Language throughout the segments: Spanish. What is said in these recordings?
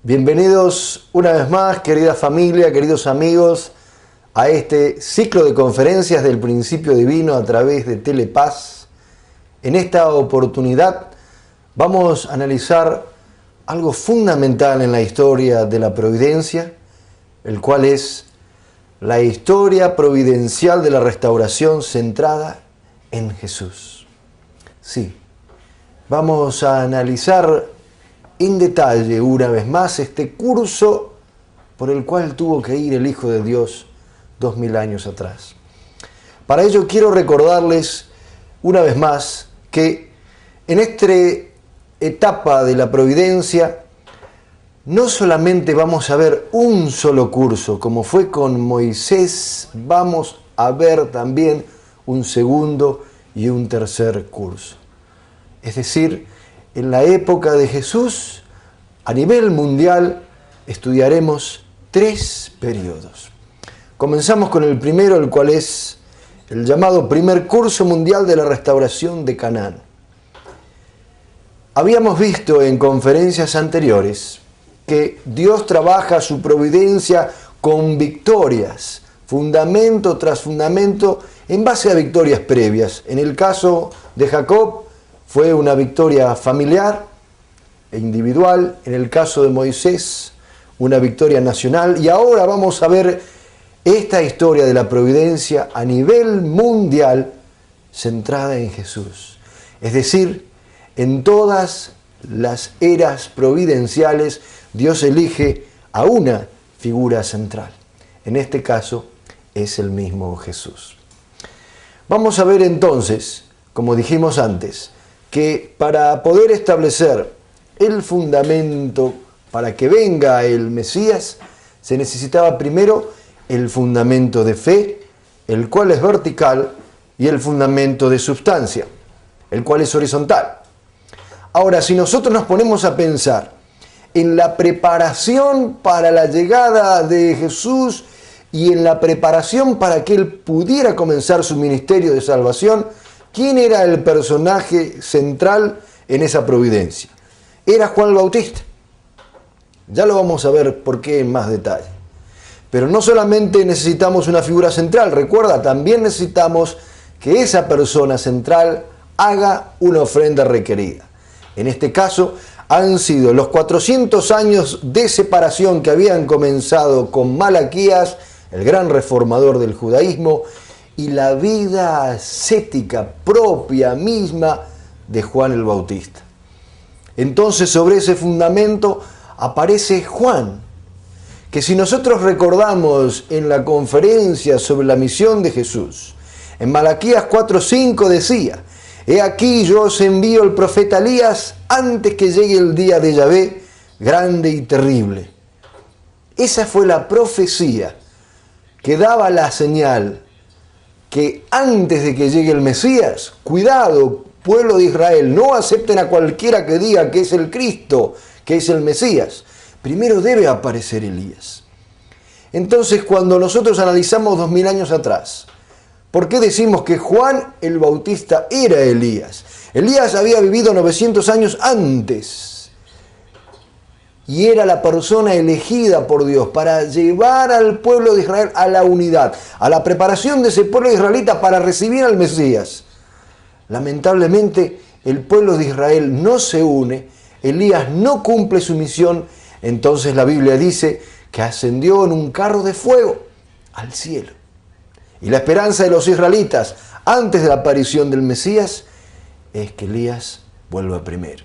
Bienvenidos una vez más, querida familia, queridos amigos, a este ciclo de conferencias del Principio Divino a través de Telepaz. En esta oportunidad vamos a analizar algo fundamental en la historia de la providencia, el cual es la historia providencial de la restauración centrada en Jesús. Sí, vamos a analizar en detalle una vez más este curso por el cual tuvo que ir el Hijo de Dios 2000 años atrás. Para ello quiero recordarles una vez más que en esta etapa de la providencia no solamente vamos a ver un solo curso, como fue con Moisés, vamos a ver también un segundo y un tercer curso. Es decir, en la época de Jesús, a nivel mundial, estudiaremos 3 periodos. Comenzamos con el primero, el cual es el llamado Primer Curso Mundial de la Restauración de Canaán. Habíamos visto en conferencias anteriores que Dios trabaja su providencia con victorias, fundamento tras fundamento, en base a victorias previas. En el caso de Jacob, fue una victoria familiar e individual. En el caso de Moisés, una victoria nacional. Y ahora vamos a ver esta historia de la providencia a nivel mundial centrada en Jesús. Es decir, en todas las eras providenciales, Dios elige a una figura central. En este caso, es el mismo Jesús. Vamos a ver entonces, como dijimos antes, que para poder establecer el fundamento para que venga el Mesías, se necesitaba primero el fundamento de fe, el cual es vertical, y el fundamento de substancia, el cual es horizontal. Ahora, si nosotros nos ponemos a pensar en la preparación para la llegada de Jesús y en la preparación para que Él pudiera comenzar su ministerio de salvación, ¿quién era el personaje central en esa providencia? Era Juan el Bautista. Ya lo vamos a ver por qué en más detalle. Pero no solamente necesitamos una figura central, recuerda, también necesitamos que esa persona central haga una ofrenda requerida. En este caso, han sido los 400 años de separación que habían comenzado con Malaquías, el gran reformador del judaísmo, y la vida ascética propia misma de Juan el Bautista. Entonces, sobre ese fundamento aparece Juan, que si nosotros recordamos en la conferencia sobre la misión de Jesús, en Malaquías 4:5 decía: «He aquí yo os envío el profeta Elías antes que llegue el día de Yahvé, grande y terrible». Esa fue la profecía que daba la señal que antes de que llegue el Mesías, cuidado, pueblo de Israel, no acepten a cualquiera que diga que es el Cristo, que es el Mesías. Primero debe aparecer Elías. Entonces, cuando nosotros analizamos 2000 años atrás, ¿por qué decimos que Juan el Bautista era Elías? Elías había vivido 900 años antes y era la persona elegida por Dios para llevar al pueblo de Israel a la unidad, a la preparación de ese pueblo israelita para recibir al Mesías. Lamentablemente, el pueblo de Israel no se une, Elías no cumple su misión, entonces la Biblia dice que ascendió en un carro de fuego al cielo. Y la esperanza de los israelitas antes de la aparición del Mesías es que Elías vuelva primero.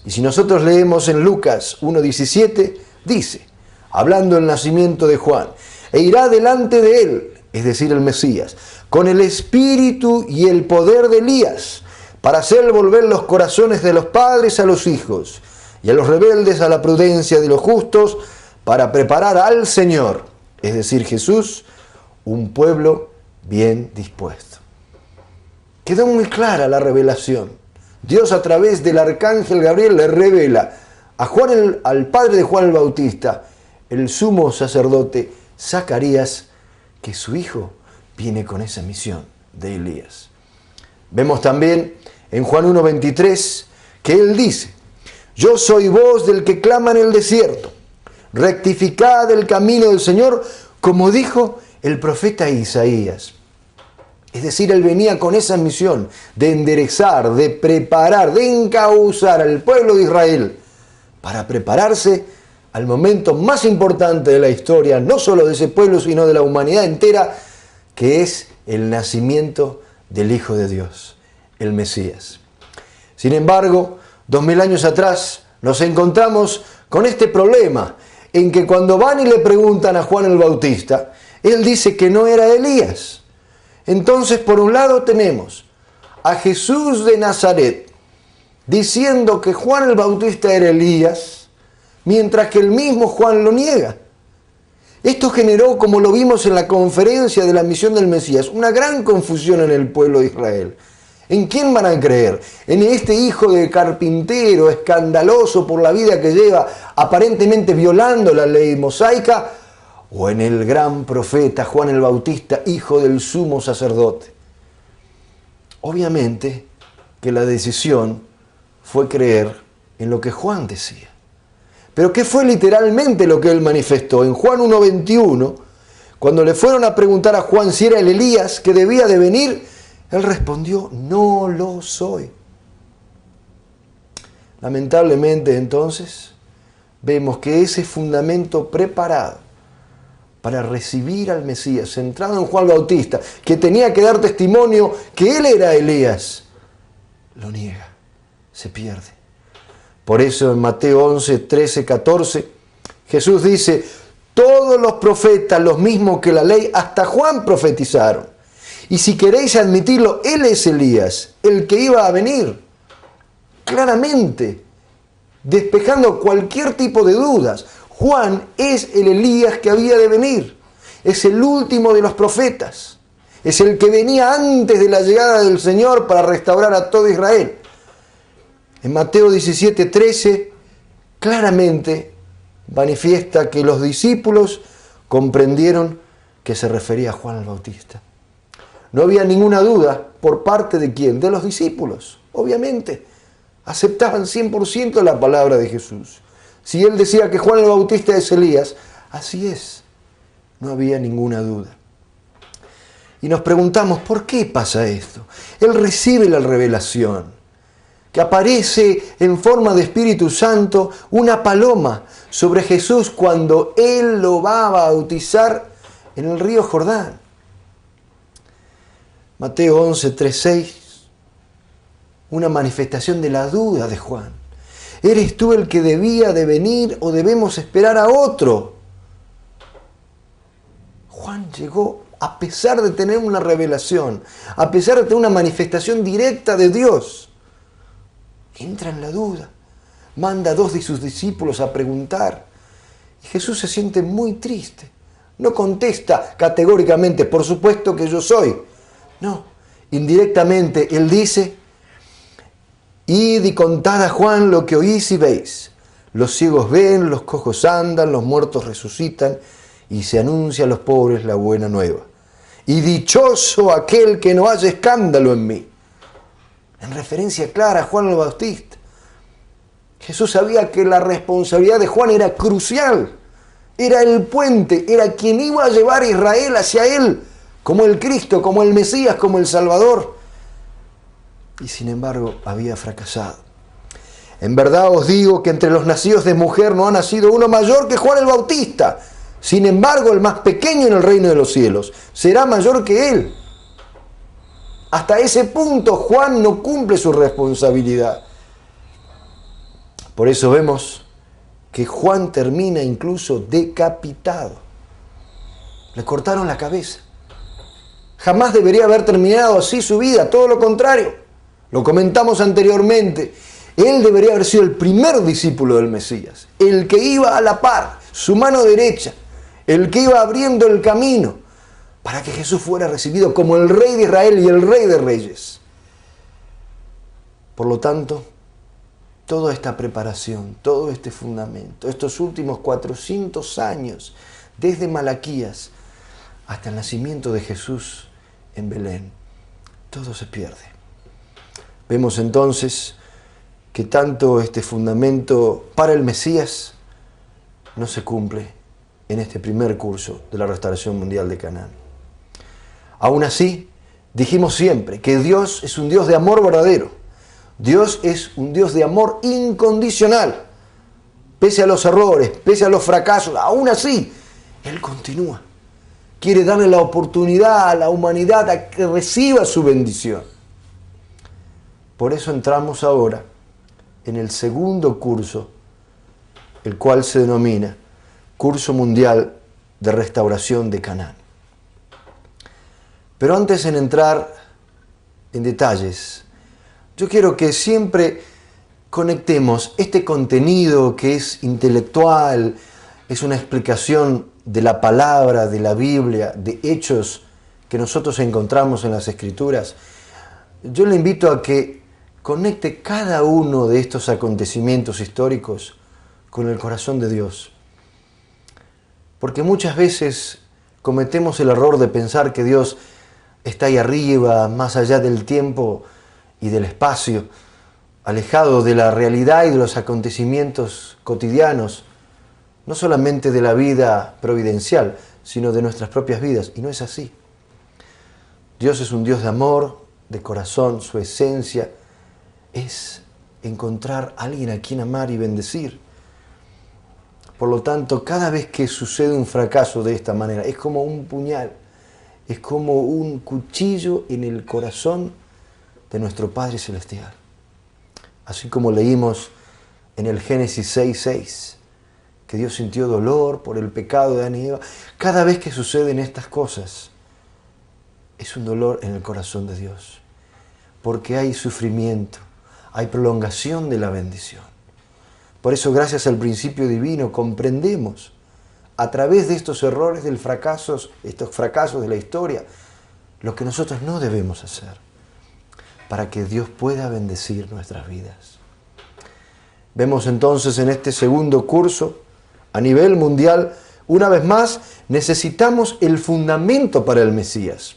Y si nosotros leemos en Lucas 1:17, dice, hablando del nacimiento de Juan: «E irá delante de él», es decir, el Mesías, «con el espíritu y el poder de Elías, para hacer volver los corazones de los padres a los hijos, y a los rebeldes a la prudencia de los justos, para preparar al Señor», es decir, Jesús, «un pueblo bien dispuesto». Quedó muy clara la revelación. Dios, a través del arcángel Gabriel, le revela a Juan, al padre de Juan el Bautista, el sumo sacerdote Zacarías, que su hijo viene con esa misión de Elías. Vemos también en Juan 1:23 que él dice: Yo soy voz del que clama en el desierto. Rectificad el camino del Señor, como dijo el profeta Isaías. Es decir, él venía con esa misión de enderezar, de preparar, de encauzar al pueblo de Israel para prepararse al momento más importante de la historia, no solo de ese pueblo, sino de la humanidad entera, que es el nacimiento del Hijo de Dios, el Mesías. Sin embargo, 2000 años atrás nos encontramos con este problema, en que cuando van y le preguntan a Juan el Bautista, él dice que no era Elías. Entonces, por un lado tenemos a Jesús de Nazaret diciendo que Juan el Bautista era Elías, mientras que el mismo Juan lo niega. Esto generó, como lo vimos en la conferencia de la misión del Mesías, una gran confusión en el pueblo de Israel. ¿En quién van a creer? ¿En este hijo de carpintero, escandaloso por la vida que lleva, aparentemente violando la ley mosaica? ¿O en el gran profeta Juan el Bautista, hijo del sumo sacerdote? Obviamente que la decisión fue creer en lo que Juan decía. Pero ¿qué fue literalmente lo que él manifestó? En Juan 1:21, cuando le fueron a preguntar a Juan si era el Elías que debía de venir, él respondió: no lo soy. Lamentablemente, entonces, vemos que ese fundamento preparado para recibir al Mesías, centrado en Juan Bautista, que tenía que dar testimonio que él era Elías, lo niega, se pierde. Por eso en Mateo 11, 13, 14, Jesús dice: todos los profetas, los mismos que la ley, hasta Juan profetizaron. Y si queréis admitirlo, él es Elías, el que iba a venir. Claramente, despejando cualquier tipo de dudas. Juan es el Elías que había de venir. Es el último de los profetas. Es el que venía antes de la llegada del Señor para restaurar a todo Israel. En Mateo 17, 13, claramente manifiesta que los discípulos comprendieron que se refería a Juan el Bautista. No había ninguna duda por parte de quién, de los discípulos, obviamente. Aceptaban 100% la palabra de Jesús. Si él decía que Juan el Bautista es Elías, así es. No había ninguna duda. Y nos preguntamos, ¿por qué pasa esto? Él recibe la revelación, que aparece en forma de Espíritu Santo una paloma sobre Jesús cuando él lo va a bautizar en el río Jordán. Mateo 11, 3, 6, una manifestación de la duda de Juan. ¿Eres tú el que debía de venir o debemos esperar a otro? Juan llegó a pesar de tener una revelación, a pesar de tener una manifestación directa de Dios. Entra en la duda, manda a 2 de sus discípulos a preguntar. Y Jesús se siente muy triste. No contesta categóricamente, por supuesto que yo soy. No, indirectamente él dice: id y contad a Juan lo que oís y veis. Los ciegos ven, los cojos andan, los muertos resucitan, y se anuncia a los pobres la buena nueva. Y dichoso aquel que no haya escándalo en mí. En referencia clara a Juan el Bautista. Jesús sabía que la responsabilidad de Juan era crucial. Era el puente, era quien iba a llevar a Israel hacia él, como el Cristo, como el Mesías, como el Salvador. Y sin embargo había fracasado. En verdad os digo que entre los nacidos de mujer no ha nacido uno mayor que Juan el Bautista. Sin embargo, el más pequeño en el reino de los cielos será mayor que él. Hasta ese punto Juan no cumple su responsabilidad. Por eso vemos que Juan termina incluso decapitado. Le cortaron la cabeza. Jamás debería haber terminado así su vida, todo lo contrario. Lo comentamos anteriormente. Él debería haber sido el primer discípulo del Mesías, el que iba a la par, su mano derecha, el que iba abriendo el camino para que Jesús fuera recibido como el Rey de Israel y el Rey de Reyes. Por lo tanto, toda esta preparación, todo este fundamento, estos últimos 400 años, desde Malaquías hasta el nacimiento de Jesús en Belén, todo se pierde. Vemos entonces que tanto este fundamento para el Mesías no se cumple en este primer curso de la restauración mundial de Canaán. Aún así, dijimos siempre que Dios es un Dios de amor verdadero. Dios es un Dios de amor incondicional. Pese a los errores, pese a los fracasos, aún así, Él continúa. Quiere darle la oportunidad a la humanidad a que reciba su bendición. Por eso entramos ahora en el segundo curso, el cual se denomina Curso Mundial de Restauración de Canaán. Pero antes de entrar en detalles, yo quiero que siempre conectemos este contenido que es intelectual, es una explicación de la palabra, de la Biblia, de hechos que nosotros encontramos en las Escrituras. Yo le invito a que conecte cada uno de estos acontecimientos históricos con el corazón de Dios. Porque muchas veces cometemos el error de pensar que Dios está ahí arriba, más allá del tiempo y del espacio, alejado de la realidad y de los acontecimientos cotidianos, no solamente de la vida providencial, sino de nuestras propias vidas. Y no es así. Dios es un Dios de amor, de corazón, su esencia es encontrar a alguien a quien amar y bendecir. Por lo tanto, cada vez que sucede un fracaso de esta manera, es como un puñal, es como un cuchillo en el corazón de nuestro Padre Celestial. Así como leímos en el Génesis 6:6, que Dios sintió dolor por el pecado de Adán y Eva. Cada vez que suceden estas cosas, es un dolor en el corazón de Dios, porque hay sufrimiento, hay prolongación de la bendición. Por eso, gracias al principio divino, comprendemos a través de estos errores del fracasos, estos fracasos de la historia, lo que nosotros no debemos hacer para que Dios pueda bendecir nuestras vidas. Vemos entonces en este segundo curso, a nivel mundial, una vez más, necesitamos el fundamento para el Mesías.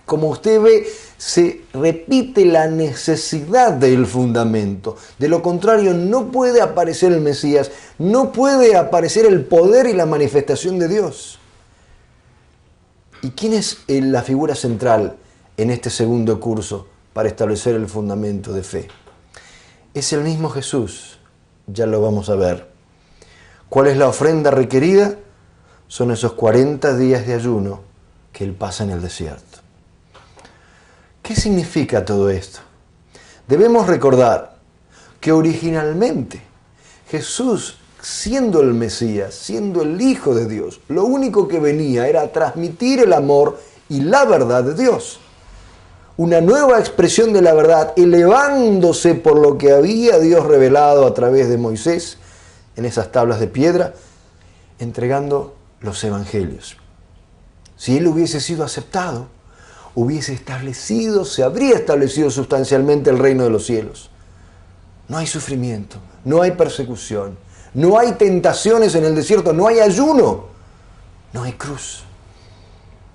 Como usted ve, se repite la necesidad del fundamento. De lo contrario, no puede aparecer el Mesías, no puede aparecer el poder y la manifestación de Dios. ¿Y quién es la figura central en este segundo curso para establecer el fundamento de fe? Es el mismo Jesús, ya lo vamos a ver. ¿Cuál es la ofrenda requerida? Son esos 40 días de ayuno que Él pasa en el desierto. ¿Qué significa todo esto? Debemos recordar que originalmente Jesús, siendo el Mesías, siendo el Hijo de Dios, lo único que venía era transmitir el amor y la verdad de Dios. Una nueva expresión de la verdad, elevándose por lo que había Dios revelado a través de Moisés en esas tablas de piedra, entregando los evangelios. Si Él hubiese sido aceptado, se habría establecido sustancialmente el reino de los cielos. No hay sufrimiento, no hay persecución, no hay tentaciones en el desierto, no hay ayuno, no hay cruz.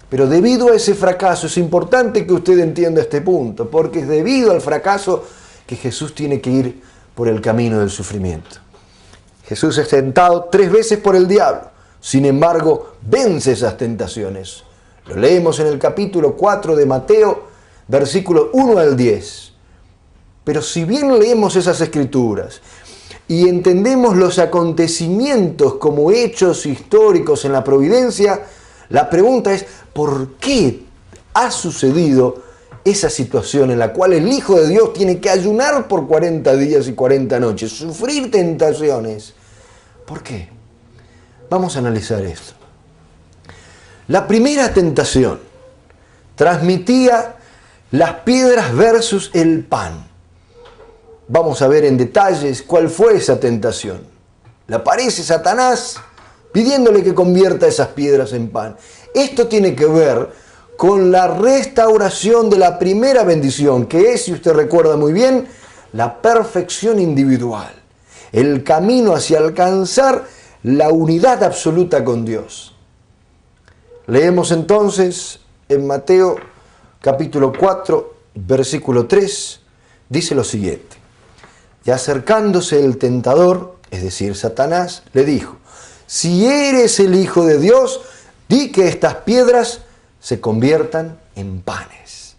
Pero debido a ese fracaso, es importante que usted entienda este punto, porque es debido al fracaso que Jesús tiene que ir por el camino del sufrimiento. Jesús es tentado 3 veces por el diablo, sin embargo, vence esas tentaciones. Lo leemos en el capítulo 4 de Mateo, versículos 1 al 10. Pero si bien leemos esas escrituras y entendemos los acontecimientos como hechos históricos en la providencia, la pregunta es, ¿por qué ha sucedido esa situación en la cual el Hijo de Dios tiene que ayunar por 40 días y 40 noches, sufrir tentaciones? ¿Por qué? Vamos a analizar esto. La primera tentación transmitía las piedras versus el pan. Vamos a ver en detalles cuál fue esa tentación. Le aparece Satanás pidiéndole que convierta esas piedras en pan. Esto tiene que ver con la restauración de la primera bendición, que es, si usted recuerda muy bien, la perfección individual. El camino hacia alcanzar la unidad absoluta con Dios. Leemos entonces en Mateo capítulo 4, versículo 3, dice lo siguiente. Y acercándose el tentador, es decir, Satanás, le dijo: si eres el Hijo de Dios, di que estas piedras se conviertan en panes.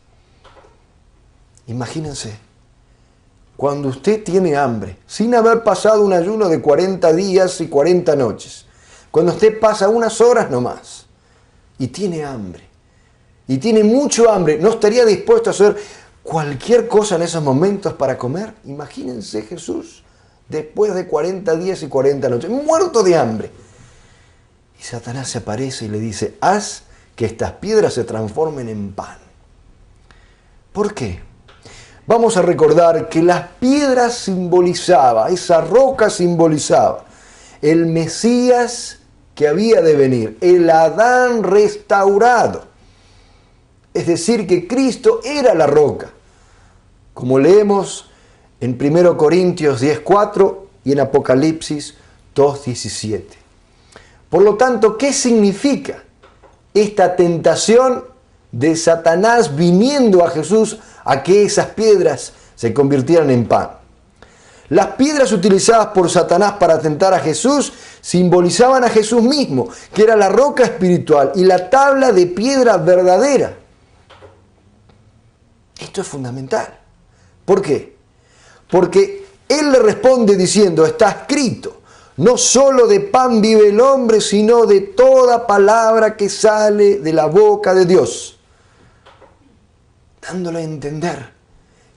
Imagínense, cuando usted tiene hambre, sin haber pasado un ayuno de 40 días y 40 noches, cuando usted pasa unas horas nomás y tiene hambre, y tiene mucho hambre, ¿no estaría dispuesto a hacer cualquier cosa en esos momentos para comer? Imagínense Jesús, después de 40 días y 40 noches, muerto de hambre. Y Satanás se aparece y le dice: haz que estas piedras se transformen en pan. ¿Por qué? Vamos a recordar que las piedras simbolizaba, esa roca simbolizaba el Mesías que había de venir, el Adán restaurado. Es decir, que Cristo era la roca, como leemos en 1 Corintios 10:4 y en Apocalipsis 2:17. Por lo tanto, ¿qué significa esta tentación de Satanás viniendo a Jesús a que esas piedras se convirtieran en pan? Las piedras utilizadas por Satanás para tentar a Jesús simbolizaban a Jesús mismo, que era la roca espiritual y la tabla de piedra verdadera. Esto es fundamental. ¿Por qué? Porque él le responde diciendo: está escrito, no solo de pan vive el hombre, sino de toda palabra que sale de la boca de Dios. Dándole a entender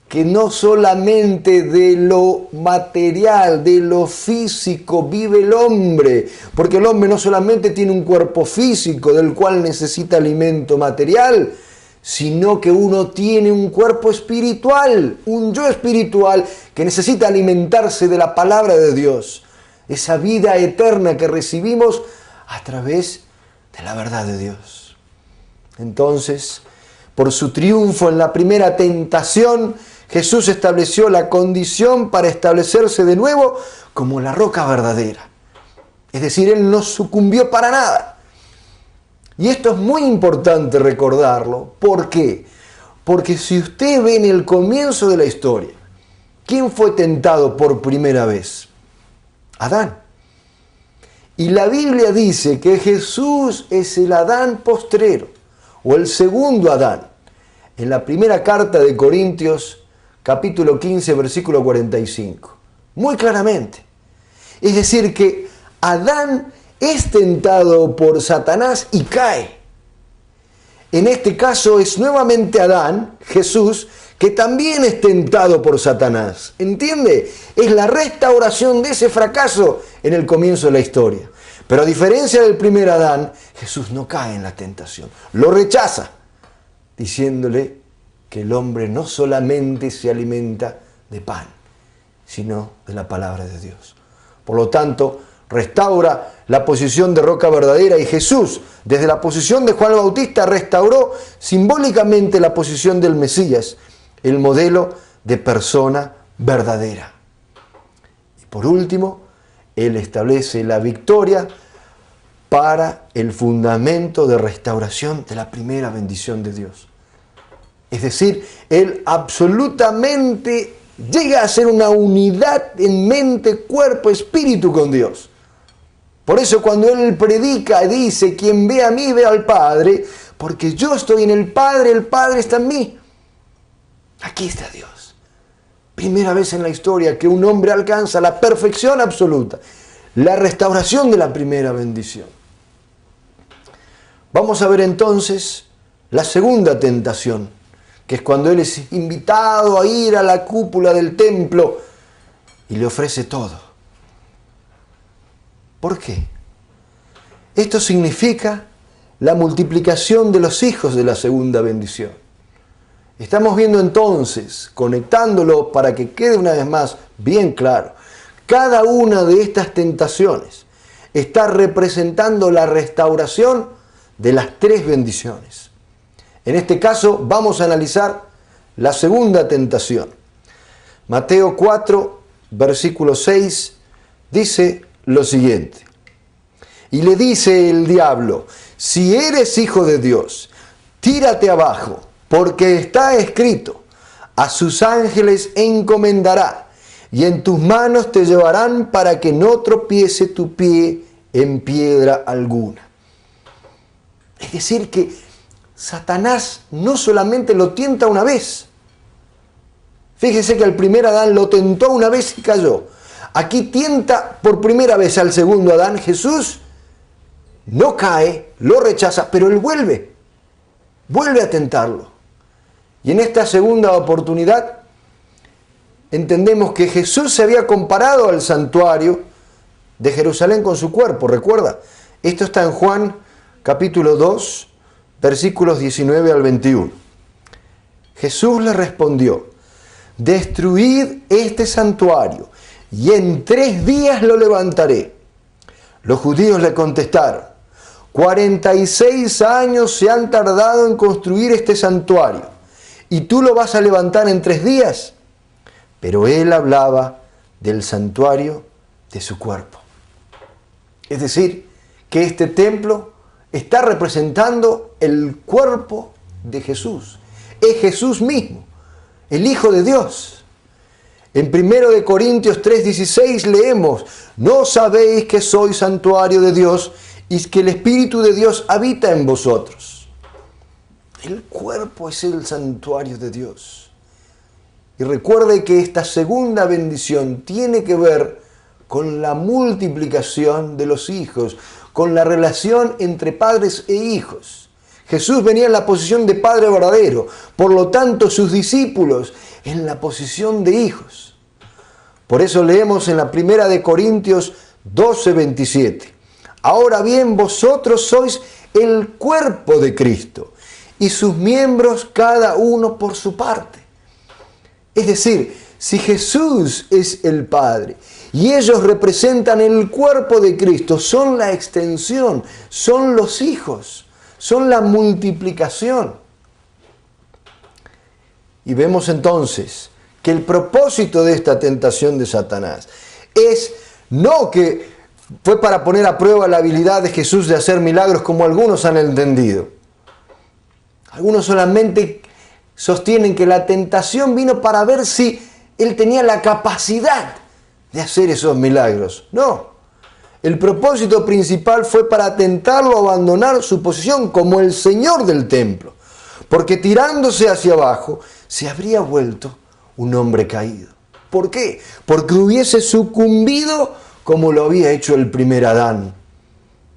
que no solamente de lo material, de lo físico vive el hombre, porque el hombre no solamente tiene un cuerpo físico del cual necesita alimento material, sino que uno tiene un cuerpo espiritual, un yo espiritual que necesita alimentarse de la palabra de Dios, esa vida eterna que recibimos a través de la verdad de Dios. Entonces, por su triunfo en la primera tentación, Jesús estableció la condición para establecerse de nuevo como la roca verdadera. Es decir, Él no sucumbió para nada. Y esto es muy importante recordarlo. ¿Por qué? Porque si usted ve en el comienzo de la historia, ¿quién fue tentado por primera vez? Adán. Y la Biblia dice que Jesús es el Adán postrero, o el segundo Adán. En la primera carta de Corintios, capítulo 15, versículo 45. Muy claramente. Es decir, que Adán es tentado por Satanás y cae. En este caso es nuevamente Adán, Jesús, que también es tentado por Satanás. ¿Entiende? Es la restauración de ese fracaso en el comienzo de la historia. Pero a diferencia del primer Adán, Jesús no cae en la tentación. Lo rechaza, diciéndole que el hombre no solamente se alimenta de pan, sino de la palabra de Dios. Por lo tanto, restaura la posición de roca verdadera, y Jesús, desde la posición de Juan el Bautista, restauró simbólicamente la posición del Mesías, el modelo de persona verdadera. Y por último, Él establece la victoria para el fundamento de restauración de la primera bendición de Dios. Es decir, Él absolutamente llega a ser una unidad en mente, cuerpo, espíritu con Dios. Por eso cuando Él predica, dice: quien ve a mí, ve al Padre, porque yo estoy en el Padre está en mí. Aquí está Dios. Primera vez en la historia que un hombre alcanza la perfección absoluta, la restauración de la primera bendición. Vamos a ver entonces la segunda tentación, que es cuando Él es invitado a ir a la cúpula del templo y le ofrece todo. ¿Por qué? Esto significa la multiplicación de los hijos de la segunda bendición. Estamos viendo entonces, conectándolo para que quede una vez más bien claro, cada una de estas tentaciones está representando la restauración de las tres bendiciones. En este caso vamos a analizar la segunda tentación. Mateo 4, versículo 6, dice lo siguiente: y le dice el diablo: si eres hijo de Dios, tírate abajo, porque está escrito: a sus ángeles encomendará, y en tus manos te llevarán para que no tropiece tu pie en piedra alguna. Es decir, que Satanás no solamente lo tienta una vez. Fíjese que al primer Adán lo tentó una vez y cayó. Aquí tienta por primera vez al segundo Adán. Jesús no cae, lo rechaza, pero él vuelve a tentarlo. Y en esta segunda oportunidad entendemos que Jesús se había comparado al santuario de Jerusalén con su cuerpo, ¿recuerda? Esto está en Juan capítulo 2, versículos 19 al 21. Jesús le respondió: destruid este santuario y en 3 días lo levantaré. Los judíos le contestaron: 46 años se han tardado en construir este santuario, ¿y tú lo vas a levantar en 3 días? Pero él hablaba del santuario de su cuerpo. Es decir, que este templo está representando el cuerpo de Jesús. Es Jesús mismo, el Hijo de Dios. En 1 Corintios 3:16 leemos: ¿no sabéis que sois santuario de Dios y que el Espíritu de Dios habita en vosotros? El cuerpo es el santuario de Dios. Y recuerde que esta segunda bendición tiene que ver con la multiplicación de los hijos, con la relación entre padres e hijos. Jesús venía en la posición de padre verdadero, por lo tanto sus discípulos en la posición de hijos. Por eso leemos en la 1 Corintios 12:27. Ahora bien, vosotros sois el cuerpo de Cristo y sus miembros cada uno por su parte. Es decir, si Jesús es el Padre y ellos representan el cuerpo de Cristo, son la extensión, son los hijos, son la multiplicación. Y vemos entonces que el propósito de esta tentación de Satanás es no que fue para poner a prueba la habilidad de Jesús de hacer milagros como algunos han entendido. Algunos solamente sostienen que la tentación vino para ver si él tenía la capacidad de hacer esos milagros. No. El propósito principal fue para tentarlo a abandonar su posición como el Señor del templo, porque tirándose hacia abajo se habría vuelto un hombre caído. ¿Por qué? Porque hubiese sucumbido como lo había hecho el primer Adán,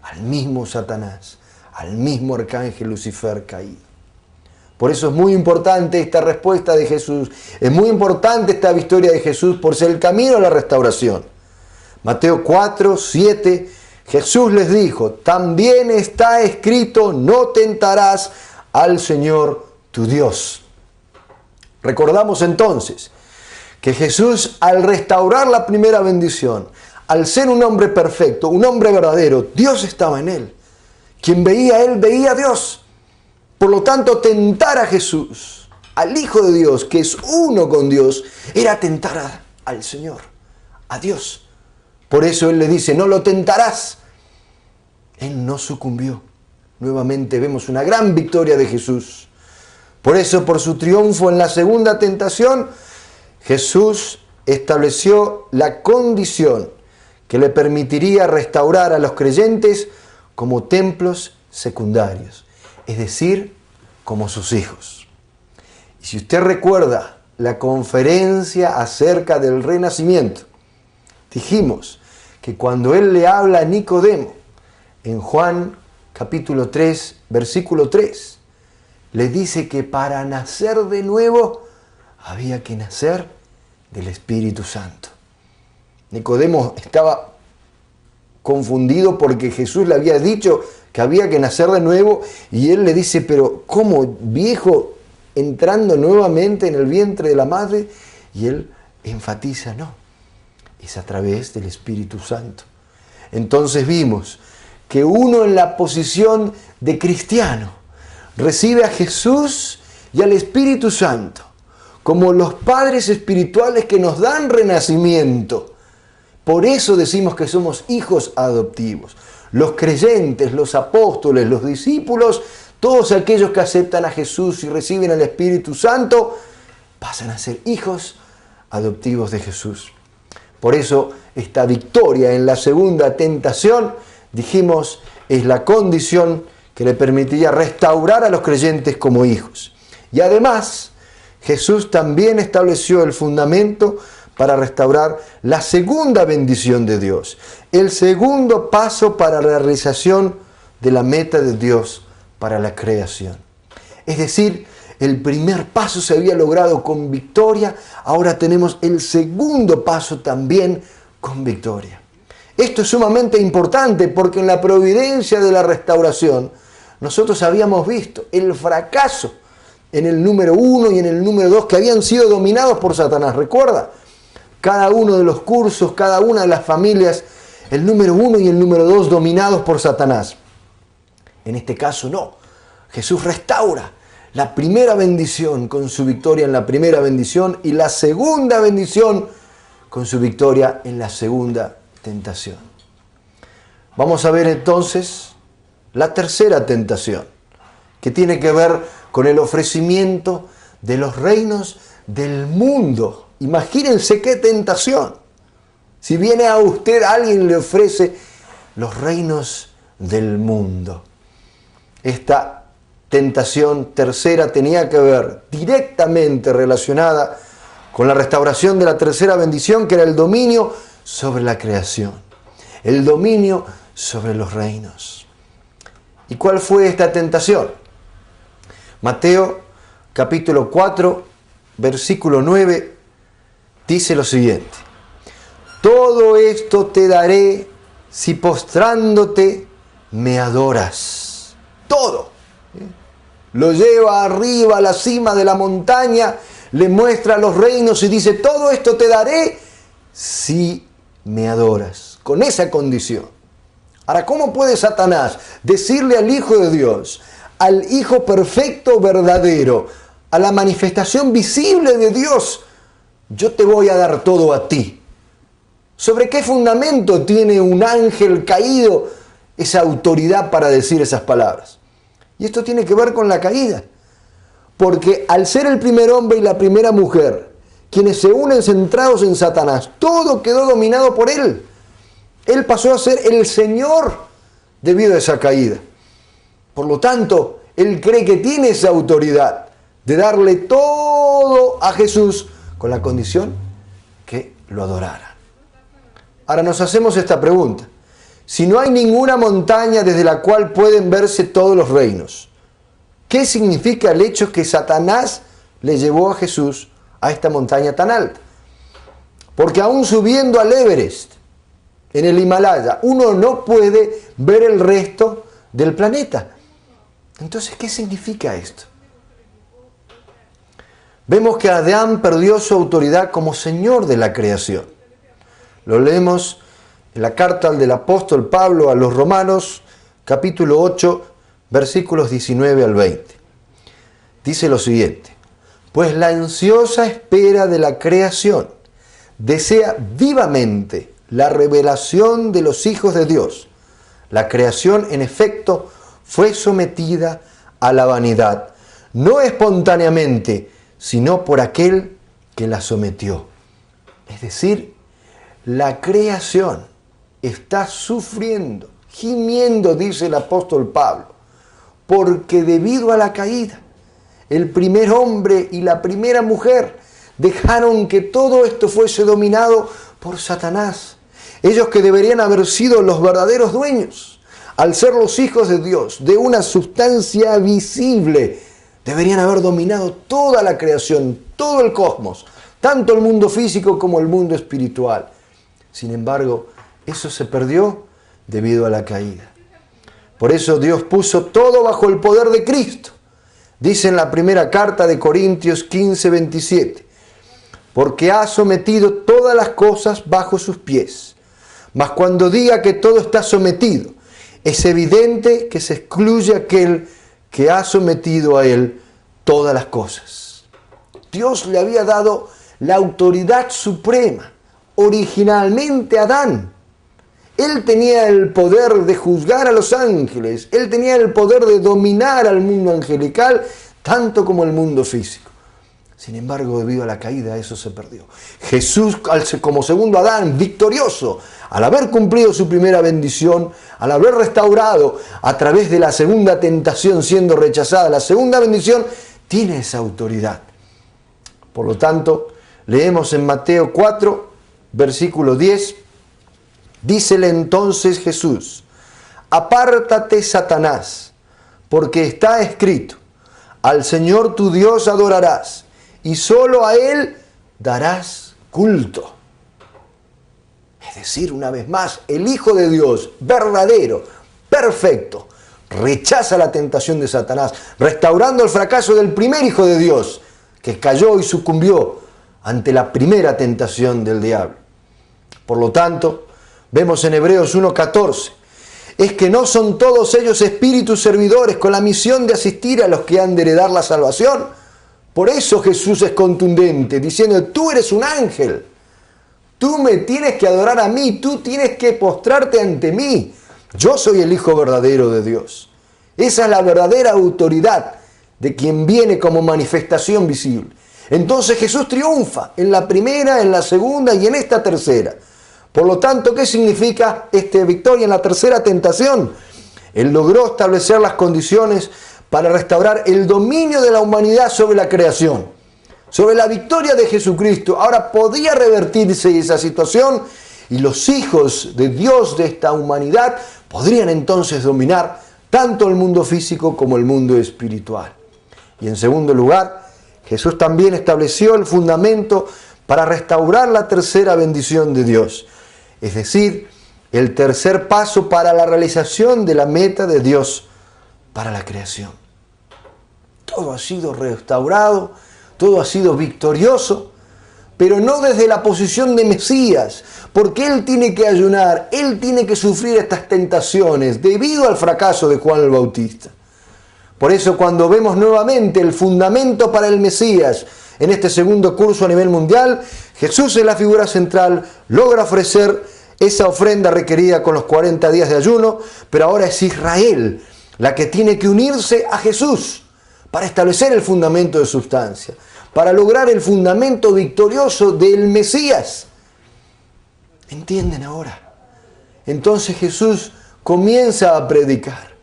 al mismo Satanás, al mismo arcángel Lucifer caído. Por eso es muy importante esta respuesta de Jesús, es muy importante esta victoria de Jesús por ser el camino a la restauración. Mateo 4:7, Jesús les dijo: también está escrito, no tentarás al Señor tu Dios. Recordamos entonces que Jesús, al restaurar la primera bendición, al ser un hombre perfecto, un hombre verdadero, Dios estaba en él. Quien veía a él, veía a Dios. Por lo tanto, tentar a Jesús, al Hijo de Dios, que es uno con Dios, era tentar al Señor, a Dios. Por eso Él le dice: no lo tentarás. Él no sucumbió. Nuevamente vemos una gran victoria de Jesús. Por eso, por su triunfo en la segunda tentación, Jesús estableció la condición que le permitiría restaurar a los creyentes como templos secundarios, es decir, como sus hijos. Y si usted recuerda la conferencia acerca del renacimiento, dijimos que cuando él le habla a Nicodemo, en Juan capítulo 3, versículo 3, le dice que para nacer de nuevo había que nacer del Espíritu Santo. Nicodemo estaba confundido porque Jesús le había dicho que había que nacer de nuevo y él le dice: pero ¿cómo, viejo, entrando nuevamente en el vientre de la madre? Y él enfatiza: no, es a través del Espíritu Santo. Entonces vimos que uno en la posición de cristiano recibe a Jesús y al Espíritu Santo como los padres espirituales que nos dan renacimiento. Por eso decimos que somos hijos adoptivos. Los creyentes, los apóstoles, los discípulos, todos aquellos que aceptan a Jesús y reciben al Espíritu Santo, pasan a ser hijos adoptivos de Jesús. Por eso esta victoria en la segunda tentación, dijimos, es la condición que le permitiría restaurar a los creyentes como hijos. Y además, Jesús también estableció el fundamento para restaurar la segunda bendición de Dios, el segundo paso para la realización de la meta de Dios para la creación. Es decir, el primer paso se había logrado con victoria, ahora tenemos el segundo paso también con victoria. Esto es sumamente importante porque en la providencia de la restauración nosotros habíamos visto el fracaso en el número 1 y en el número 2 que habían sido dominados por Satanás. ¿Recuerda? Cada uno de los cursos, cada una de las familias, el número 1 y el número 2 dominados por Satanás. En este caso no. Jesús restaura la primera bendición con su victoria en la primera bendición y la segunda bendición con su victoria en la segunda tentación. Vamos a ver entonces la tercera tentación, que tiene que ver con el ofrecimiento de los reinos del mundo. Imagínense qué tentación. Si viene a usted alguien y le ofrece los reinos del mundo. Esta tentación tercera tenía que ver directamente relacionada con la restauración de la tercera bendición, que era el dominio sobre la creación, el dominio sobre los reinos. ¿Y cuál fue esta tentación? Mateo capítulo 4, versículo 9, dice lo siguiente: todo esto te daré si postrándote me adoras. Todo. Lo lleva arriba a la cima de la montaña, le muestra los reinos y dice, todo esto te daré si me adoras, con esa condición. Ahora, ¿cómo puede Satanás decirle al Hijo de Dios, al Hijo perfecto, verdadero, a la manifestación visible de Dios, yo te voy a dar todo a ti? ¿Sobre qué fundamento tiene un ángel caído esa autoridad para decir esas palabras? Y esto tiene que ver con la caída. Porque al ser el primer hombre y la primera mujer, quienes se unen centrados en Satanás, todo quedó dominado por él. Él pasó a ser el Señor debido a esa caída. Por lo tanto, él cree que tiene esa autoridad de darle todo a Jesús con la condición que lo adorara. Ahora nos hacemos esta pregunta. Si no hay ninguna montaña desde la cual pueden verse todos los reinos, ¿qué significa el hecho que Satanás le llevó a Jesús a esta montaña tan alta? Porque aún subiendo al Everest, en el Himalaya, uno no puede ver el resto del planeta. Entonces, ¿qué significa esto? Vemos que Adán perdió su autoridad como Señor de la creación. Lo leemos en la carta del apóstol Pablo a los Romanos, capítulo 8, versículos 19 al 20. Dice lo siguiente: pues la ansiosa espera de la creación desea vivamente la revelación de los hijos de Dios. La creación, en efecto, fue sometida a la vanidad, no espontáneamente, sino por aquel que la sometió. Es decir, la creación está sufriendo, gimiendo, dice el apóstol Pablo, porque debido a la caída, el primer hombre y la primera mujer dejaron que todo esto fuese dominado por Satanás. Ellos que deberían haber sido los verdaderos dueños, al ser los hijos de Dios, de una sustancia visible, deberían haber dominado toda la creación, todo el cosmos, tanto el mundo físico como el mundo espiritual. Sin embargo, eso se perdió debido a la caída. Por eso Dios puso todo bajo el poder de Cristo. Dice en la primera carta de Corintios 15, 27, porque ha sometido todas las cosas bajo sus pies. Mas cuando diga que todo está sometido, es evidente que se excluye aquel que ha sometido a él todas las cosas. Dios le había dado la autoridad suprema originalmente a Adán. Él tenía el poder de juzgar a los ángeles, él tenía el poder de dominar al mundo angelical, tanto como el mundo físico. Sin embargo, debido a la caída, eso se perdió. Jesús, como segundo Adán, victorioso, al haber cumplido su primera bendición, al haber restaurado a través de la segunda tentación siendo rechazada, la segunda bendición, tiene esa autoridad. Por lo tanto, leemos en Mateo 4, versículo 10, dícele entonces Jesús: apártate, Satanás, porque está escrito, al Señor tu Dios adorarás, y solo a Él darás culto. Es decir, una vez más, el Hijo de Dios, verdadero, perfecto, rechaza la tentación de Satanás, restaurando el fracaso del primer Hijo de Dios, que cayó y sucumbió ante la primera tentación del diablo. Por lo tanto, vemos en Hebreos 1:14, es que no son todos ellos espíritus servidores con la misión de asistir a los que han de heredar la salvación. Por eso Jesús es contundente, diciendo: tú eres un ángel, tú me tienes que adorar a mí, tú tienes que postrarte ante mí. Yo soy el Hijo verdadero de Dios. Esa es la verdadera autoridad de quien viene como manifestación visible. Entonces Jesús triunfa en la primera, en la segunda y en esta tercera. Por lo tanto, ¿qué significa esta victoria en la tercera tentación? Él logró establecer las condiciones para restaurar el dominio de la humanidad sobre la creación, sobre la victoria de Jesucristo. Ahora podía revertirse esa situación y los hijos de Dios de esta humanidad podrían entonces dominar tanto el mundo físico como el mundo espiritual. Y en segundo lugar, Jesús también estableció el fundamento para restaurar la tercera bendición de Dios, es decir, el tercer paso para la realización de la meta de Dios para la creación. Todo ha sido restaurado, todo ha sido victorioso, pero no desde la posición de Mesías, porque Él tiene que ayunar, Él tiene que sufrir estas tentaciones debido al fracaso de Juan el Bautista. Por eso cuando vemos nuevamente el fundamento para el Mesías en este segundo curso a nivel mundial, Jesús es la figura central, logra ofrecer esa ofrenda requerida con los 40 días de ayuno, pero ahora es Israel la que tiene que unirse a Jesús para establecer el fundamento de sustancia, para lograr el fundamento victorioso del Mesías. ¿Entienden ahora? Entonces Jesús comienza a predicar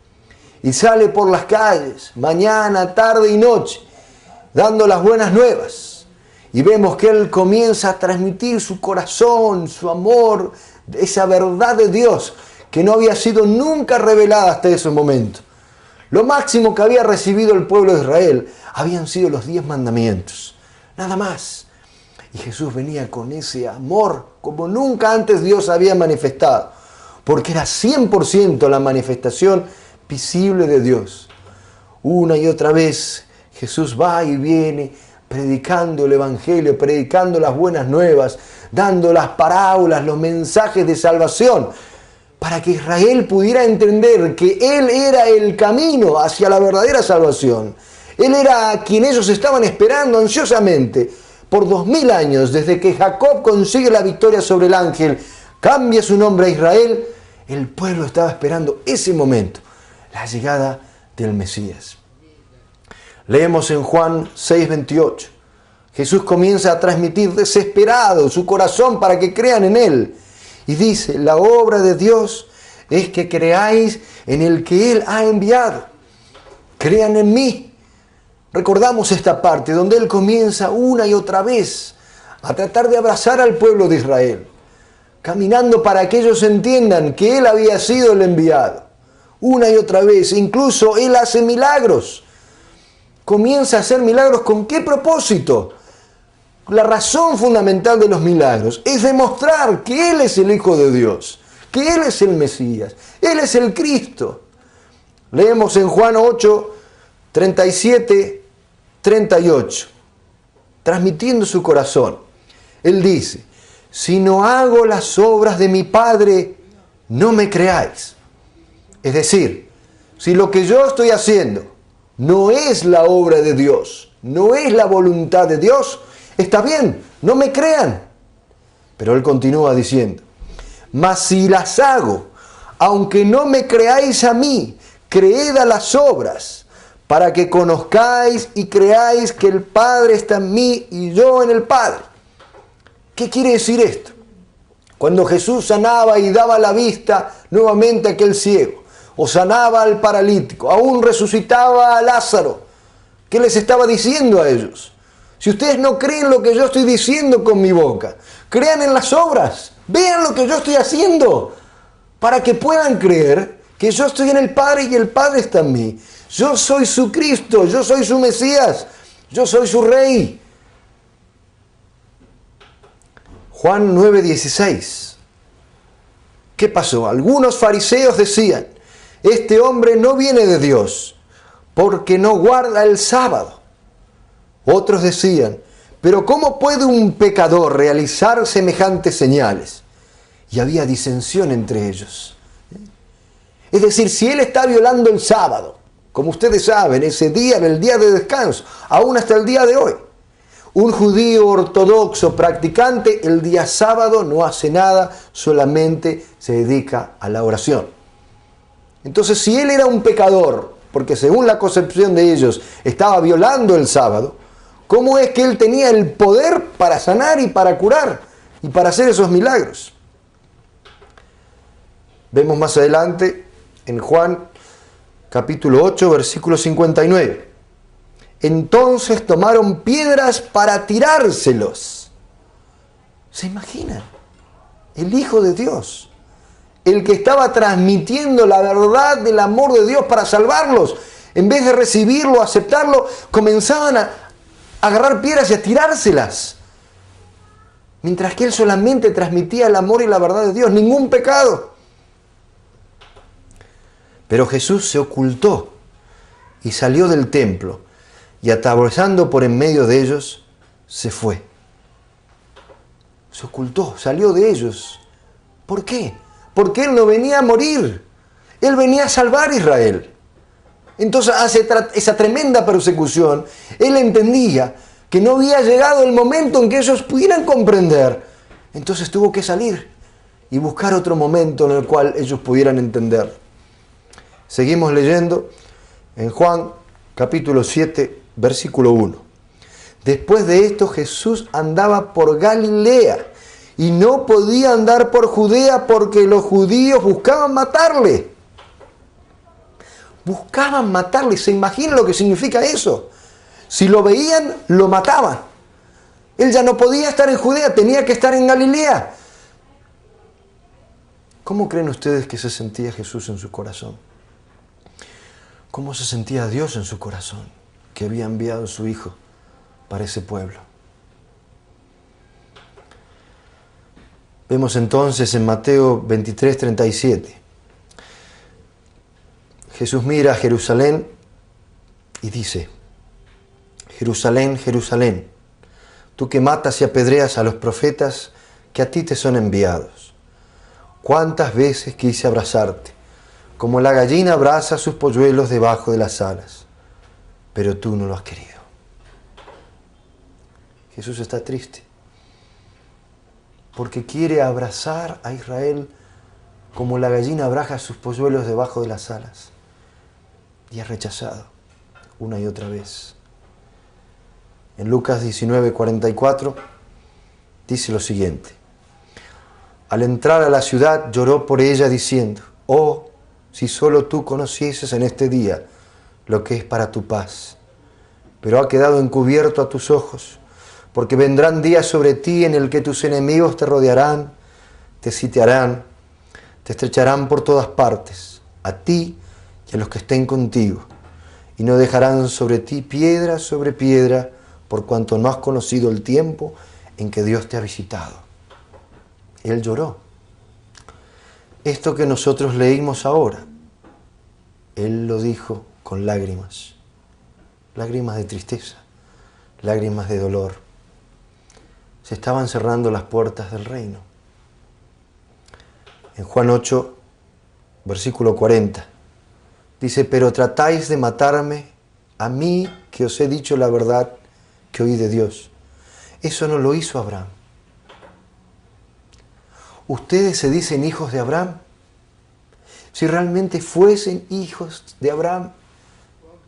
y sale por las calles, mañana, tarde y noche, dando las buenas nuevas. Y vemos que Él comienza a transmitir su corazón, su amor, esa verdad de Dios que no había sido nunca revelada hasta ese momento. Lo máximo que había recibido el pueblo de Israel habían sido los 10 mandamientos, nada más. Y Jesús venía con ese amor como nunca antes Dios había manifestado, porque era 100% la manifestación visible de Dios. Una y otra vez Jesús va y viene predicando el Evangelio, predicando las buenas nuevas, dando las parábolas, los mensajes de salvación, para que Israel pudiera entender que Él era el camino hacia la verdadera salvación. Él era a quien ellos estaban esperando ansiosamente por 2000 años, desde que Jacob consigue la victoria sobre el ángel, cambia su nombre a Israel. El pueblo estaba esperando ese momento, la llegada del Mesías. Leemos en Juan 6:28. Jesús comienza a transmitir desesperado su corazón para que crean en Él. Y dice: la obra de Dios es que creáis en el que Él ha enviado. Crean en mí. Recordamos esta parte donde Él comienza una y otra vez a tratar de abrazar al pueblo de Israel, caminando para que ellos entiendan que Él había sido el enviado. Una y otra vez, incluso Él hace milagros. Comienza a hacer milagros. ¿Con qué propósito? La razón fundamental de los milagros es demostrar que Él es el Hijo de Dios, que Él es el Mesías, Él es el Cristo. Leemos en Juan 8, 37, 38, transmitiendo su corazón. Él dice: si no hago las obras de mi Padre, no me creáis. Es decir, si lo que yo estoy haciendo no es la obra de Dios, no es la voluntad de Dios, está bien, no me crean. Pero Él continúa diciendo: mas si las hago, aunque no me creáis a mí, creed a las obras, para que conozcáis y creáis que el Padre está en mí y yo en el Padre. ¿Qué quiere decir esto? Cuando Jesús sanaba y daba la vista nuevamente a aquel ciego, o sanaba al paralítico, aún resucitaba a Lázaro, ¿qué les estaba diciendo a ellos? Si ustedes no creen lo que yo estoy diciendo con mi boca, crean en las obras, vean lo que yo estoy haciendo, para que puedan creer que yo estoy en el Padre y el Padre está en mí. Yo soy su Cristo, yo soy su Mesías, yo soy su Rey. Juan 9:16. ¿Qué pasó? Algunos fariseos decían, este hombre no viene de Dios, porque no guarda el sábado. Otros decían, pero ¿cómo puede un pecador realizar semejantes señales? Y había disensión entre ellos. Es decir, si él está violando el sábado, como ustedes saben, ese día era el día de descanso, aún hasta el día de hoy. Un judío ortodoxo practicante el día sábado no hace nada, solamente se dedica a la oración. Entonces, si él era un pecador, porque según la concepción de ellos estaba violando el sábado, ¿cómo es que él tenía el poder para sanar y para curar y para hacer esos milagros? Vemos más adelante en Juan capítulo 8, versículo 59. Entonces tomaron piedras para tirárselos. ¿Se imaginan? El Hijo de Dios, el que estaba transmitiendo la verdad del amor de Dios para salvarlos, en vez de recibirlo, aceptarlo, comenzaban a agarrar piedras y a tirárselas. Mientras que él solamente transmitía el amor y la verdad de Dios, ningún pecado. Pero Jesús se ocultó y salió del templo y atravesando por en medio de ellos, se fue. Se ocultó, salió de ellos. ¿Por qué? Porque él no venía a morir. Él venía a salvar a Israel. Entonces, hace esa tremenda persecución, él entendía que no había llegado el momento en que ellos pudieran comprender. Entonces tuvo que salir y buscar otro momento en el cual ellos pudieran entender. Seguimos leyendo en Juan capítulo 7, versículo 1. Después de esto Jesús andaba por Galilea y no podía andar por Judea porque los judíos buscaban matarle. Buscaban matarle. ¿Se imaginan lo que significa eso? Si lo veían, lo mataban. Él ya no podía estar en Judea, tenía que estar en Galilea. ¿Cómo creen ustedes que se sentía Jesús en su corazón? ¿Cómo se sentía Dios en su corazón, que había enviado a su Hijo para ese pueblo? Vemos entonces en Mateo 23:37. Jesús mira a Jerusalén y dice, Jerusalén, Jerusalén, tú que matas y apedreas a los profetas que a ti te son enviados. ¿Cuántas veces quise abrazarte, como la gallina abraza sus polluelos debajo de las alas, pero tú no lo has querido? Jesús está triste porque quiere abrazar a Israel como la gallina abraza sus polluelos debajo de las alas, y es rechazado una y otra vez. En Lucas 19:44 dice lo siguiente: al entrar a la ciudad lloró por ella diciendo, oh, si solo tú conocieses en este día lo que es para tu paz, pero ha quedado encubierto a tus ojos, porque vendrán días sobre ti en el que tus enemigos te rodearán, te sitiarán, te estrecharán por todas partes, a ti y a los que estén contigo, y no dejarán sobre ti piedra sobre piedra, por cuanto no has conocido el tiempo en que Dios te ha visitado. Él lloró. Esto que nosotros leímos ahora, Él lo dijo con lágrimas, lágrimas de tristeza, lágrimas de dolor. Se estaban cerrando las puertas del reino. En Juan 8, versículo 40, dice, pero tratáis de matarme a mí que os he dicho la verdad que oí de Dios. Eso no lo hizo Abraham. ¿Ustedes se dicen hijos de Abraham? Si realmente fuesen hijos de Abraham,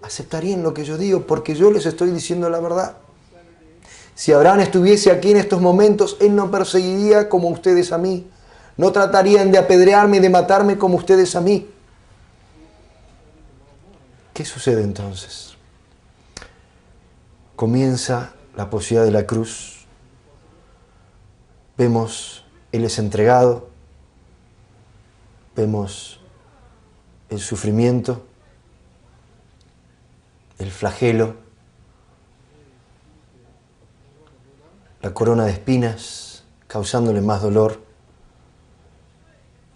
aceptarían lo que yo digo porque yo les estoy diciendo la verdad. Si Abraham estuviese aquí en estos momentos, él no perseguiría como ustedes a mí. No tratarían de apedrearme y de matarme como ustedes a mí. ¿Qué sucede entonces? Comienza la posibilidad de la cruz. Vemos, Él es entregado. Vemos el sufrimiento, el flagelo, la corona de espinas, causándole más dolor.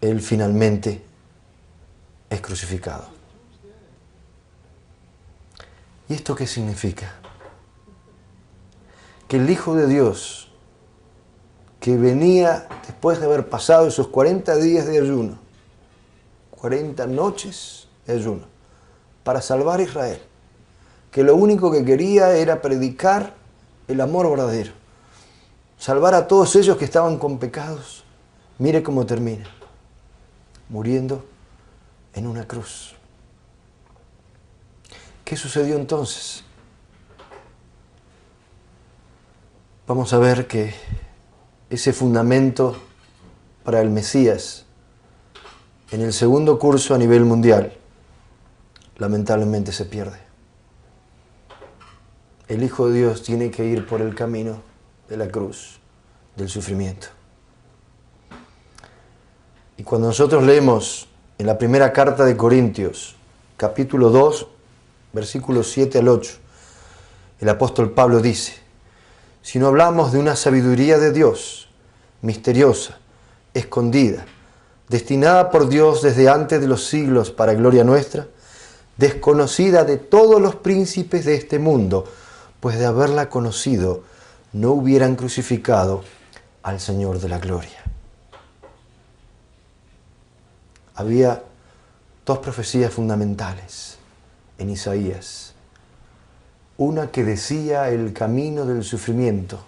Él finalmente es crucificado. ¿Y esto qué significa? Que el Hijo de Dios, que venía después de haber pasado esos 40 días de ayuno, 40 noches de ayuno, para salvar a Israel, que lo único que quería era predicar el amor verdadero, salvar a todos ellos que estaban con pecados. Mire cómo termina, muriendo en una cruz. ¿Qué sucedió entonces? Vamos a ver que ese fundamento para el Mesías en el segundo curso a nivel mundial lamentablemente se pierde. El Hijo de Dios tiene que ir por el camino de la cruz, del sufrimiento. Y cuando nosotros leemos en la primera carta de Corintios, capítulo 2, versículos 7 al 8, el apóstol Pablo dice: si no hablamos de una sabiduría de Dios, misteriosa, escondida, destinada por Dios desde antes de los siglos para gloria nuestra, desconocida de todos los príncipes de este mundo, pues de haberla conocido, no hubieran crucificado al Señor de la gloria. Había dos profecías fundamentales en Isaías. Una que decía el camino del sufrimiento,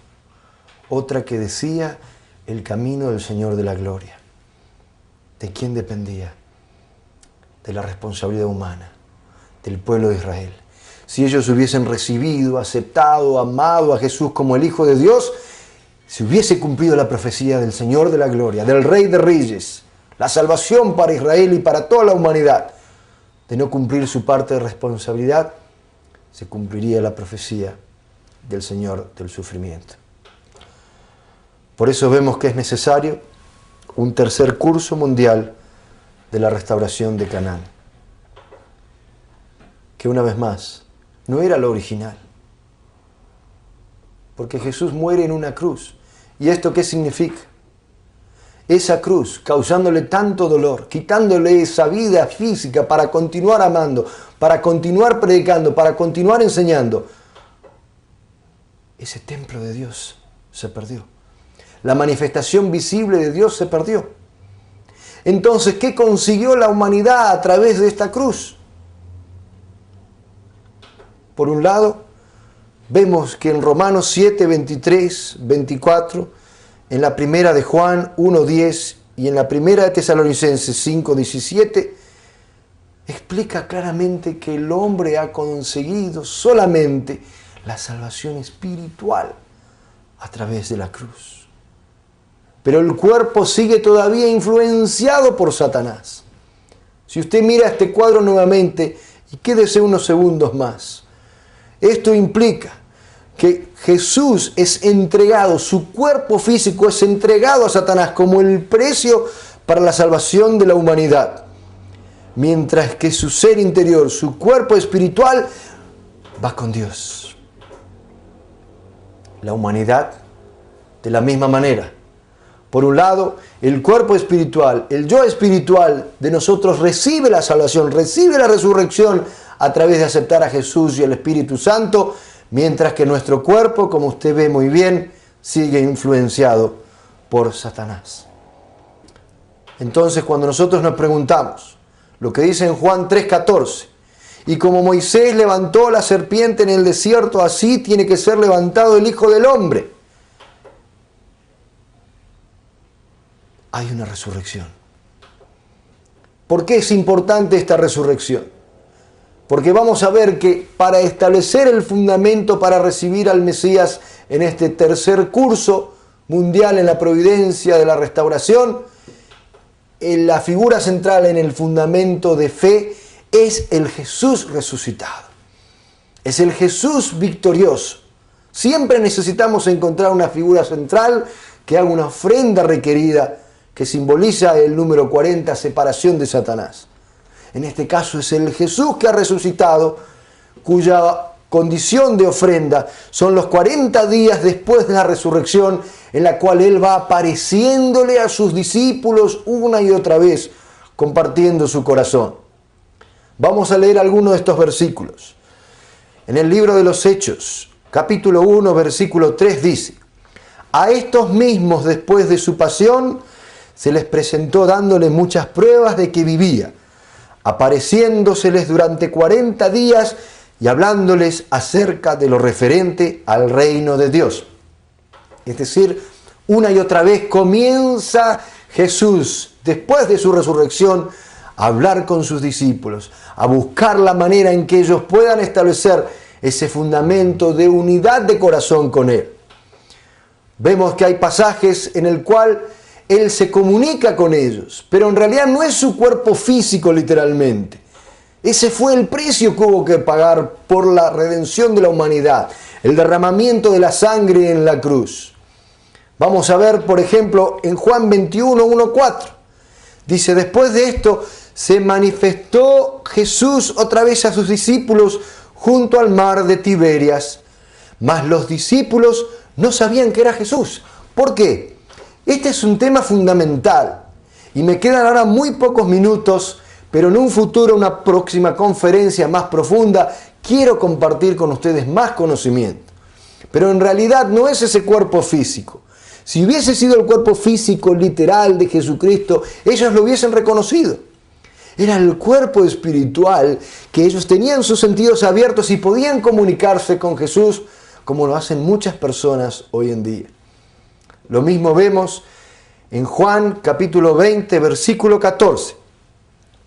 otra que decía el camino del Señor de la gloria. ¿De quién dependía? De la responsabilidad humana, del pueblo de Israel. Si ellos hubiesen recibido, aceptado, amado a Jesús como el Hijo de Dios, se hubiese cumplido la profecía del Señor de la gloria, del Rey de Reyes, la salvación para Israel y para toda la humanidad. De no cumplir su parte de responsabilidad, se cumpliría la profecía del Señor del sufrimiento. Por eso vemos que es necesario un tercer curso mundial de la restauración de Canaán, que una vez más no era lo original, porque Jesús muere en una cruz. ¿Y esto qué significa? Esa cruz, causándole tanto dolor, quitándole esa vida física para continuar amando, para continuar predicando, para continuar enseñando, ese templo de Dios se perdió. La manifestación visible de Dios se perdió. Entonces, ¿qué consiguió la humanidad a través de esta cruz? Por un lado, vemos que en Romanos 7, 23, 24, en la primera de Juan 1, 10 y en la primera de Tesalonicenses 5, 17, explica claramente que el hombre ha conseguido solamente la salvación espiritual a través de la cruz. Pero el cuerpo sigue todavía influenciado por Satanás. Si usted mira este cuadro nuevamente y quédese unos segundos más, esto implica que Jesús es entregado, su cuerpo físico es entregado a Satanás como el precio para la salvación de la humanidad, mientras que su ser interior, su cuerpo espiritual, va con Dios. La humanidad, de la misma manera. Por un lado, el cuerpo espiritual, el yo espiritual de nosotros recibe la salvación, recibe la resurrección a través de aceptar a Jesús y al Espíritu Santo, mientras que nuestro cuerpo, como usted ve muy bien, sigue influenciado por Satanás. Entonces, cuando nosotros nos preguntamos lo que dice en Juan 3:14, y como Moisés levantó la serpiente en el desierto, así tiene que ser levantado el Hijo del Hombre. Hay una resurrección. ¿Por qué es importante esta resurrección? Porque vamos a ver que para establecer el fundamento para recibir al Mesías en este tercer curso mundial en la providencia de la restauración, la figura central en el fundamento de fe es el Jesús resucitado. Es el Jesús victorioso. Siempre necesitamos encontrar una figura central que haga una ofrenda requerida que simboliza el número 40, separación de Satanás. En este caso es el Jesús que ha resucitado, cuya condición de ofrenda son los 40 días después de la resurrección, en la cual Él va apareciéndole a sus discípulos una y otra vez, compartiendo su corazón. Vamos a leer algunos de estos versículos. En el libro de los Hechos, capítulo 1, versículo 3 dice: a estos mismos, después de su pasión, se les presentó dándole muchas pruebas de que vivía, apareciéndoseles durante 40 días y hablándoles acerca de lo referente al reino de Dios. Es decir, una y otra vez comienza Jesús, después de su resurrección, a hablar con sus discípulos, a buscar la manera en que ellos puedan establecer ese fundamento de unidad de corazón con Él. Vemos que hay pasajes en el cual Él se comunica con ellos, pero en realidad no es su cuerpo físico literalmente. Ese fue el precio que hubo que pagar por la redención de la humanidad, el derramamiento de la sangre en la cruz. Vamos a ver, por ejemplo, en Juan 21, 1, 4. Dice: después de esto se manifestó Jesús otra vez a sus discípulos junto al mar de Tiberias, mas los discípulos no sabían que era Jesús. ¿Por qué? Este es un tema fundamental y me quedan ahora muy pocos minutos, pero en un futuro, una próxima conferencia más profunda, quiero compartir con ustedes más conocimiento. Pero en realidad no es ese cuerpo físico. Si hubiese sido el cuerpo físico literal de Jesucristo, ellos lo hubiesen reconocido. Era el cuerpo espiritual que ellos tenían sus sentidos abiertos y podían comunicarse con Jesús como lo hacen muchas personas hoy en día. Lo mismo vemos en Juan capítulo 20, versículo 14.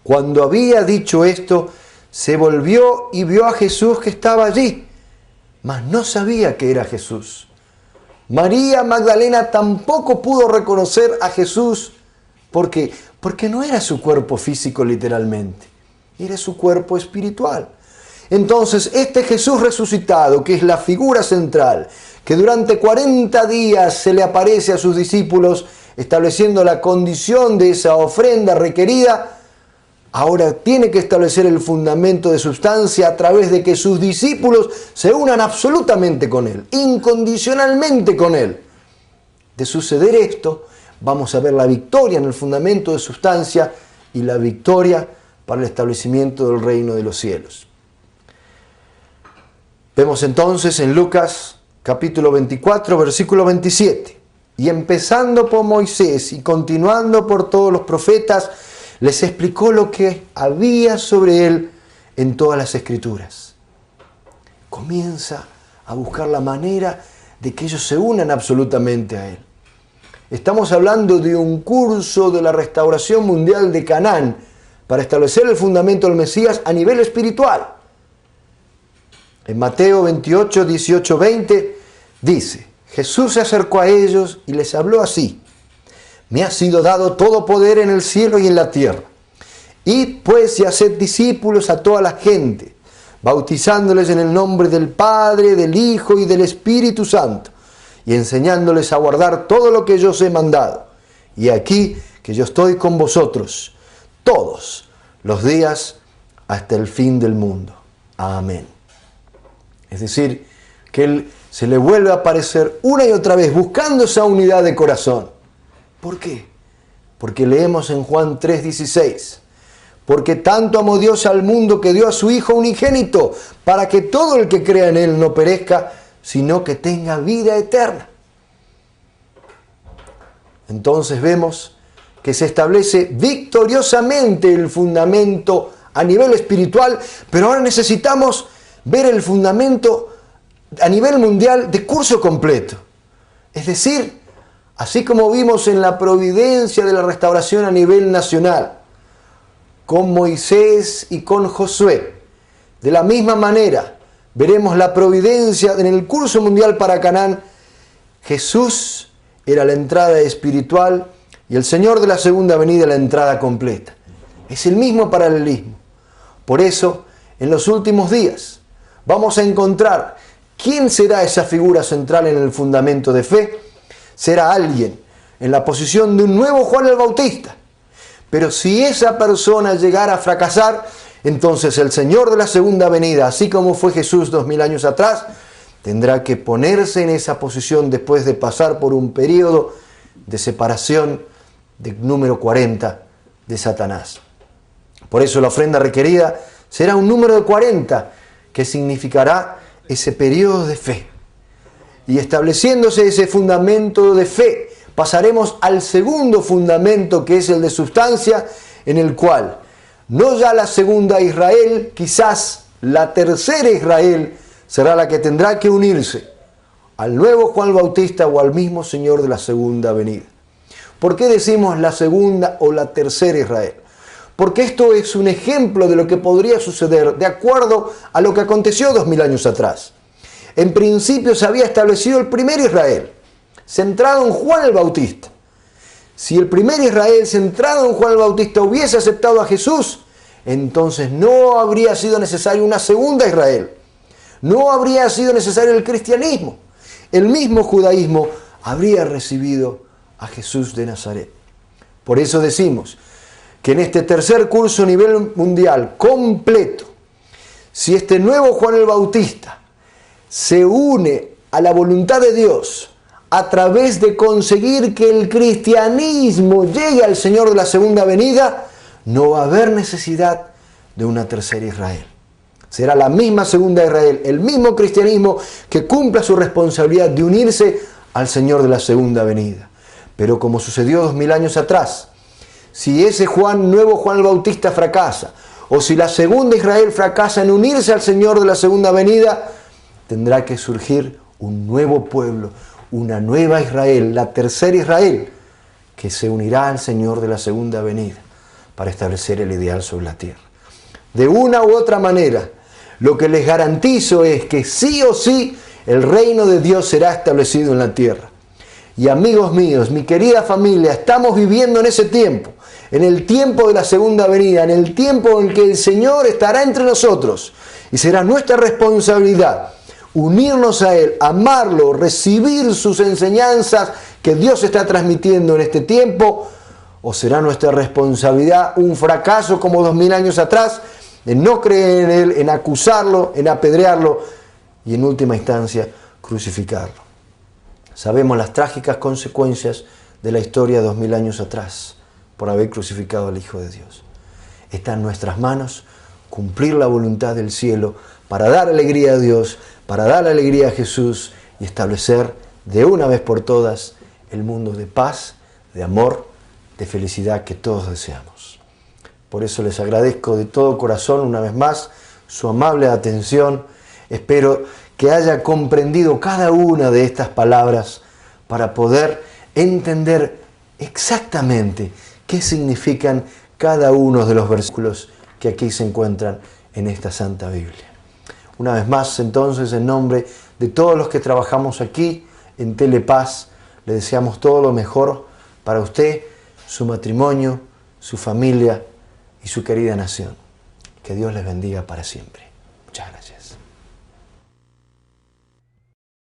Cuando había dicho esto, se volvió y vio a Jesús que estaba allí, mas no sabía que era Jesús. María Magdalena tampoco pudo reconocer a Jesús. ¿Por qué? Porque no era su cuerpo físico literalmente, era su cuerpo espiritual. Entonces, este Jesús resucitado, que es la figura central, que durante 40 días se le aparece a sus discípulos, estableciendo la condición de esa ofrenda requerida, ahora tiene que establecer el fundamento de sustancia a través de que sus discípulos se unan absolutamente con Él, incondicionalmente con Él. De suceder esto, vamos a ver la victoria en el fundamento de sustancia y la victoria para el establecimiento del reino de los cielos. Vemos entonces en Lucas capítulo 24, versículo 27. Y empezando por Moisés y continuando por todos los profetas, les explicó lo que había sobre él en todas las escrituras. Comienza a buscar la manera de que ellos se unan absolutamente a él. Estamos hablando de un curso de la restauración mundial de Canaán para establecer el fundamento del Mesías a nivel espiritual. En Mateo 28, 18, 20 dice: Jesús se acercó a ellos y les habló así: me ha sido dado todo poder en el cielo y en la tierra. Id pues y haced discípulos a toda la gente, bautizándoles en el nombre del Padre, del Hijo y del Espíritu Santo, y enseñándoles a guardar todo lo que yo os he mandado. Y aquí que yo estoy con vosotros todos los días hasta el fin del mundo. Amén. Es decir, que Él se le vuelve a aparecer una y otra vez buscando esa unidad de corazón. ¿Por qué? Porque leemos en Juan 3:16, porque tanto amó Dios al mundo que dio a su Hijo unigénito, para que todo el que crea en Él no perezca, sino que tenga vida eterna. Entonces vemos que se establece victoriosamente el fundamento a nivel espiritual, pero ahora necesitamos ver el fundamento a nivel mundial de curso completo. Es decir, así como vimos en la providencia de la restauración a nivel nacional, con Moisés y con Josué, De la misma manera, veremos la providencia en el curso mundial para Canaán. Jesús era la entrada espiritual y el Señor de la segunda venida la entrada completa. Es el mismo paralelismo. Por eso, en los últimos días, vamos a encontrar quién será esa figura central en el fundamento de fe. Será alguien en la posición de un nuevo Juan el Bautista. Pero si esa persona llegara a fracasar, entonces el Señor de la segunda venida, así como fue Jesús 2000 años atrás, tendrá que ponerse en esa posición después de pasar por un periodo de separación de número 40 de Satanás. Por eso la ofrenda requerida será un número de 40, que significará ese periodo de fe. Y estableciéndose ese fundamento de fe, pasaremos al segundo fundamento, que es el de sustancia, en el cual no ya la segunda Israel, quizás la tercera Israel será la que tendrá que unirse al nuevo Juan Bautista o al mismo Señor de la segunda venida. ¿Por qué decimos la segunda o la tercera Israel? Porque esto es un ejemplo de lo que podría suceder de acuerdo a lo que aconteció 2000 años atrás. En principio se había establecido el primer Israel, centrado en Juan el Bautista. Si el primer Israel, centrado en Juan el Bautista, hubiese aceptado a Jesús, entonces no habría sido necesario una segunda Israel. No habría sido necesario el cristianismo. El mismo judaísmo habría recibido a Jesús de Nazaret. Por eso decimos que en este tercer curso a nivel mundial completo, si este nuevo Juan el Bautista se une a la voluntad de Dios a través de conseguir que el cristianismo llegue al Señor de la segunda venida, no va a haber necesidad de una tercera Israel. Será la misma segunda Israel, el mismo cristianismo que cumpla su responsabilidad de unirse al Señor de la segunda venida. Pero como sucedió 2000 años atrás, si ese nuevo Juan el Bautista fracasa, o si la segunda Israel fracasa en unirse al Señor de la segunda venida, tendrá que surgir un nuevo pueblo, una nueva Israel, la tercera Israel, que se unirá al Señor de la segunda venida para establecer el ideal sobre la tierra. De una u otra manera, lo que les garantizo es que sí o sí el reino de Dios será establecido en la tierra. Y amigos míos, mi querida familia, estamos viviendo en ese tiempo, en el tiempo de la segunda venida, en el tiempo en que el Señor estará entre nosotros y será nuestra responsabilidad unirnos a Él, amarlo, recibir sus enseñanzas que Dios está transmitiendo en este tiempo, o será nuestra responsabilidad un fracaso como 2000 años atrás, en no creer en Él, en acusarlo, en apedrearlo y en última instancia crucificarlo. Sabemos las trágicas consecuencias de la historia 2000 años atrás por haber crucificado al Hijo de Dios. Está en nuestras manos cumplir la voluntad del cielo para dar alegría a Dios, para dar alegría a Jesús y establecer de una vez por todas el mundo de paz, de amor, de felicidad que todos deseamos. Por eso les agradezco de todo corazón una vez más su amable atención. Espero que haya comprendido cada una de estas palabras para poder entender exactamente qué significan cada uno de los versículos que aquí se encuentran en esta Santa Biblia. Una vez más, entonces, en nombre de todos los que trabajamos aquí en Telepaz, le deseamos todo lo mejor para usted, su matrimonio, su familia y su querida nación. Que Dios les bendiga para siempre. Muchas gracias.